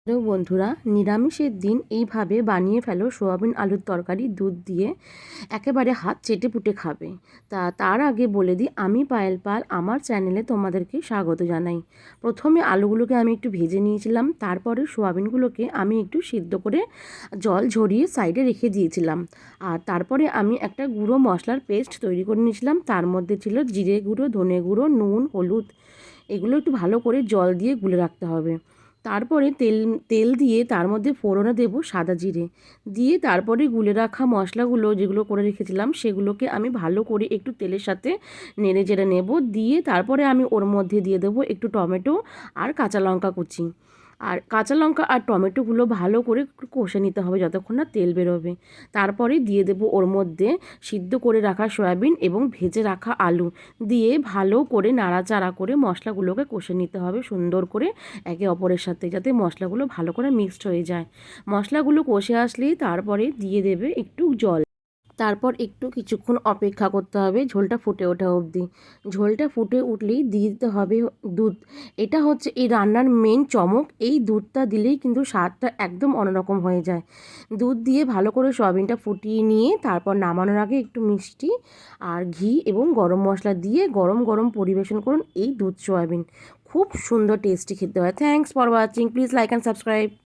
তো বন্ধুরা, নিরামিষের দিন এইভাবে বানিয়ে ফেলো সোয়াবিন আলুর তরকারি দুধ দিয়ে, একেবারে হাত চেটেপুটে খাবে। তার আগে বলে দিই, আমি পায়েল পাল, আমার চ্যানেলে তোমাদেরকে স্বাগত জানাই। প্রথমে আলুগুলোকে আমি একটু ভেজে নিয়েছিলাম, তারপরে সোয়াবিনগুলোকে আমি একটু সিদ্ধ করে জল ঝরিয়ে সাইডে রেখে দিয়েছিলাম। আর তারপরে আমি একটা গুঁড়ো মশলার পেস্ট তৈরি করে নিয়েছিলাম। তার মধ্যে ছিল জিরে গুঁড়ো, ধনে গুঁড়ো, নুন, হলুদ। এগুলো একটু ভালো করে জল দিয়ে গুলে রাখতে হবে। তারপরে তেল দিয়ে তার মধ্যে ফোড়নে দেব সাদা জিরে দিয়ে, তারপরে গুলে রাখা মশলাগুলো যেগুলো করে রেখেছিলাম সেগুলোকে আমি ভালো করে একটু তেলের সাথে নেড়ে চেড়ে নেব। দিয়ে তারপরে আমি ওর মধ্যে দিয়ে দেবো একটু টমেটো আর কাঁচা লঙ্কা কুচি। আর কাঁচা লঙ্কা আর টমেটোগুলো ভালো করে একটু কষে নিতে হবে যতক্ষণ না তেল বেরোবে। তারপরে দিয়ে দেবো ওর মধ্যে সিদ্ধ করে রাখা সয়াবিন এবং ভেজে রাখা আলু দিয়ে ভালো করে নাড়াচাড়া করে মশলাগুলোকে কষে নিতে হবে সুন্দর করে একে অপরের সাথে, যাতে মশলাগুলো ভালো করে মিক্সড হয়ে যায়। মশলাগুলো কষে আসলেই তারপরে দিয়ে দেবে একটু জল। তারপর একটু কিছুক্ষণ অপেক্ষা করতে হবে ঝোলটা ফুটে ওঠা অবধি। ঝোলটা ফুটে উঠলেই দিয়ে দিতে হবে দুধ। এটা হচ্ছে এই রান্নার মেন চমক। এই দুধটা দিলেই কিন্তু স্বাদটা একদম অন্যরকম হয়ে যায়। দুধ দিয়ে ভালো করে সয়াবিনটা ফুটিয়ে নিয়ে তারপর নামানোর আগে একটু মিষ্টি আর ঘি এবং গরম মশলা দিয়ে গরম গরম পরিবেশন করুন এই দুধ সয়াবিন। খুব সুন্দর টেস্টি খেতে হয়। Thanks for watching, please like and subscribe.